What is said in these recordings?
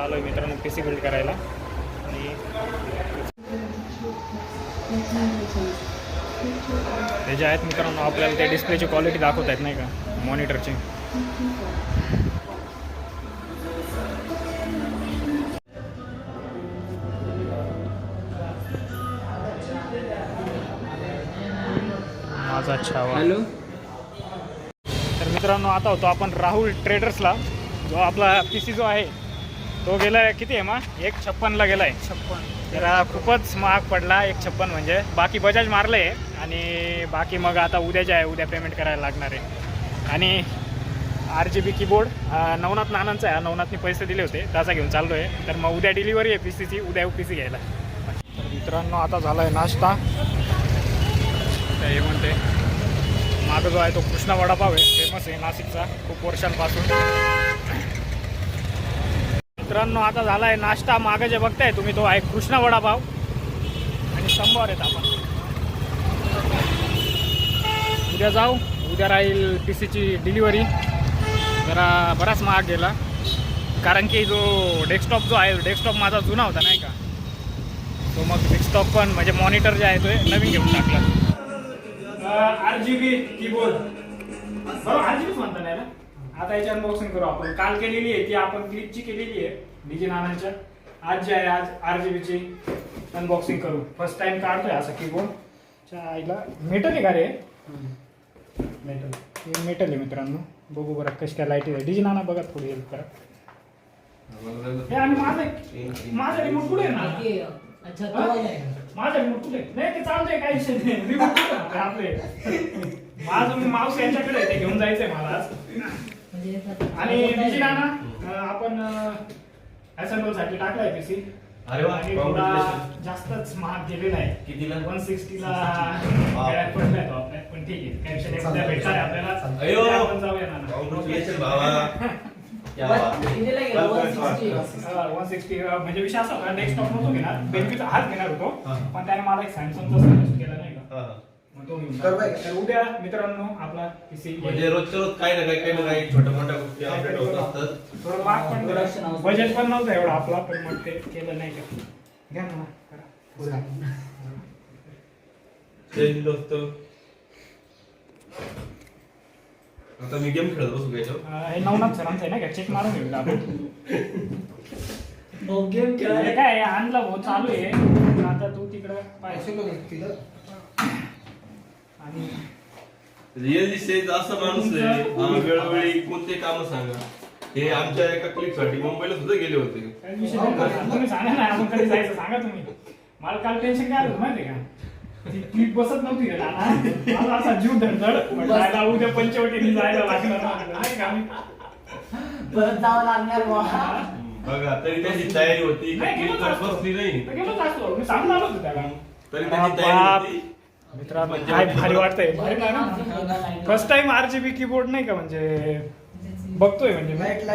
आलो आहे मित्रांनो PC बिल्ड करायला. आणि हे जे आहेत मित्रांनो आपल्याला त्या डिस्प्लेची क्वालिटी दाखवत आहेत नाही का मॉनिटरची. माझा छावा. हॅलो. तर मित्रांनो आता होतो आपण राहुल ट्रेडर्सला. जो आपला PC जो आहे तो गेला आहे किती आहे मग 156ला गेला आहे. 56 जरा खूपच महाग पडला. 156 म्हणजे बाकी बजाज मारलं आहे आणि बाकी मग आता उद्याच्या आहे, उद्या पेमेंट करायला लागणार आहे. आणि RGB कीबोर्ड नवनाथ नानांचा आहे. नवनाथनी पैसे दिले होते त्याचा घेऊन चाललो आहे. तर मग उद्या डिलिव्हरी आहे PCची, उद्या PC घ्यायला. तर मित्रांनो आता झाला आहे नाश्ता. हे म्हणते मागं जो आहे तो कृष्णा वडापाव आहे, फेमस आहे नाशिकचा खूप वर्षांपासून. मित्रांनो आता झाला आहे नाश्ता. मागं जे बघताय तुम्ही तो आहे कृष्णा वडापाव आणि स्तंभावर आहेत आपण. उद्या जाऊ, उद्या राहील PCची डिलिव्हरी. जरा बराच महाग गेला कारण की जो डेस्कटॉप जो आहे डेस्कटॉप माझा जुना होता नाही का, तो मग डेस्कटॉप पण म्हणजे मॉनिटर जे आहे तो नवीन घेऊन टाकला. RGB कीबोर्ड बरोबर RGBच म्हणता नाही ना. आता याची अनबॉक्सिंग करू आपण. काल केलेली आहे ती आपण क्लिपची केलेली आहे डीजे नानांच्या. आज जे आहे आज RGBची अनबॉक्सिंग करू. फर्स्ट टाइम काढतोय असा कीबोर्ड. आईला मेटल आहे का रे? मेटल. हे मेटल आहे मित्रांनो. बघू बरं कशी काय लाईट आहे. डीजे नाना बघा थोडी हेल्प करा. हे आणि माझा रिमोट कुठे आहे ना? अच्छा माझा रिमोट कुठे नाही ते चालतंय काही विषय नाही. रिमोट कुठे आपले माझं माऊस यांच्याकडे ते घेऊन जायचंय मला आज. आणि डीजे नाना आपण असेंबल साठी टाकलाय PC. अरे वा, आणि थोडा जास्तच महाग गेलेला आहे. कितीला? 160ला पडलाय तो आपल्या. पण ठीक आहे काही विषय नाही. उद्या भेटणार आहे आपल्याला. अयो आपण जाऊया नाना. कॉंग्रॅच्युलेशन भावा. 160 म्हणजे विषय असा होता डेस्कटॉप नव्हतो घेणार, बेनफिटचा हाच घेणार होतो. पण त्याने मला एक सॅमसंगचा सजेस्ट केला नाही का, मग तो घेऊन टाकला. तर उद्या मित्रांनो आपला PC म्हणजे रोजच्या रोज काही ना काही छोट्या मोठ्या गोष्टी अपडेट होत असतात. थोडं महाग पण बजेट पण नव्हतं एवढा आपला, पण मग ते केलं नाही का. घ्या ना करा. दोस्त आता मी गेम खेळत बसू घ्यायचं. हे नवनाथ सरांचं आहे ना का, चेक मारून घेऊया आपण. गेम हे काय आणलं भाऊ चालू आहे. आता तू तिकडं पाहिजे आणि रिअल इस्टेट असा माणूस आहे वेळोवेळी कोणते काम सांगा. हे आमच्या एका क्लिप साठी मुंबईला सुद्धा गेले होते. तुम्ही सांगा ना आपण कधी जायचं सांगा तुम्ही. मला काल टेन्शन काय आलं माहिती का, ती क्लिप बसत नव्हती का नाना. मला असा जीव धडधड म्हटलं उद्या पंचवटीने जायला लागणार नाही का. परत जावं लागणार बघा तरी त्याची तयारी होती. गेलोच बसली नाही असतो मी सांगून आलो होतो त्याला. तरी त्याची तयारी होती. मित्रांनो काय भारी वाटतंय. भारी ना फर्स्ट टाइम RGB कीबोर्ड नाही का म्हणजे बघतोय म्हणजे एक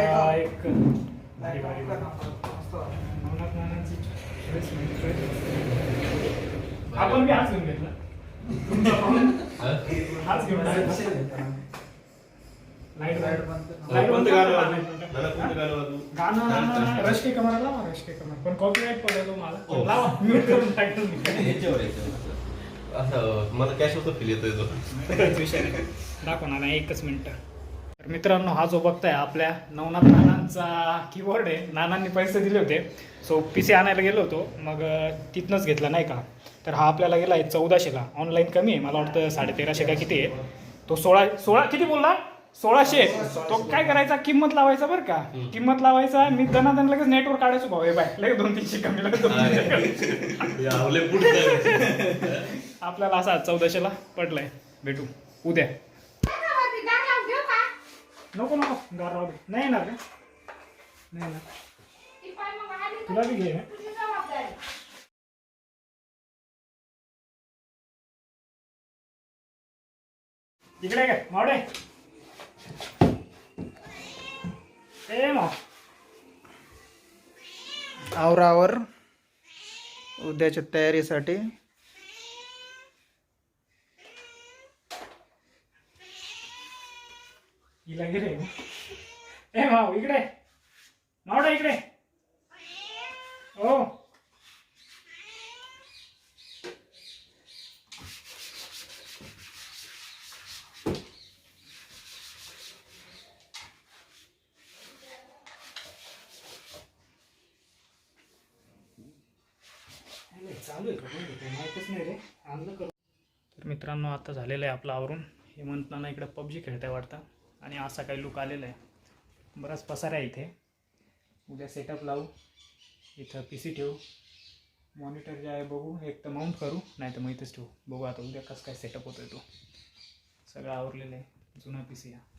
भारी भारी. आपण बी हाच घेऊन घेतला. हाच घेऊन गाणं रश के कमर लावा. रश के कमर पण कॉपीराइट पडतो मला. लावा म्यूट करून टाकतो. असं मला कॅश होतो फील येतोय तो. विषय नाही दाखव ना एकच मिनिट. तर मित्रांनो हा जो बघताय आपल्या नवनाथ नानांचा कीबोर्ड आहे. नानांनी पैसे दिले होते सो PC आणायला गेलो होतो मग तिथनंच घेतला नाही का. तर हा आपल्याला गेला आहे 1400ला. ऑनलाईन कमी आहे मला वाटतं 1350 का किती आहे. तो 16 किती बोलला 1600. तो काय करायचा किंमत लावायचा बरं का. किंमत लावायचा मी दनादन लगेच नेटवर काढायचो भाऊ. हे बाय लगेच 200-300 कमी लगेच आपल्याला असा 1400ला पडलाय. भेटू उद्या. नको गार राहू दे. नाही येणार का नाही ना तुला बी घे. इकडे काय मावडे ए मा आवरावर उद्याच्या तयारीसाठी. हिला गे रे ए माव इकडे मावडा इकडे चालू आहे का माहीतच नाही रे आणलं करू. तर मित्रांनो आता झालेलं आहे आपलं आवरून. हेमंत नाना इकडे पबजी खेळताय वाटतं आणि असा काही लुक आलेला आहे. बराच पसारा आहे इथे. उद्या सेटअप लावू, इथं PC ठेवू, मॉनिटर जे आहे बघू, एक तर माउंट करू नाही तर मग इथंच ठेवू. बघू आता उद्या कसं काय सेटअप होतोय तो. सगळं आवरलेलं आहे. जुना PC आहे.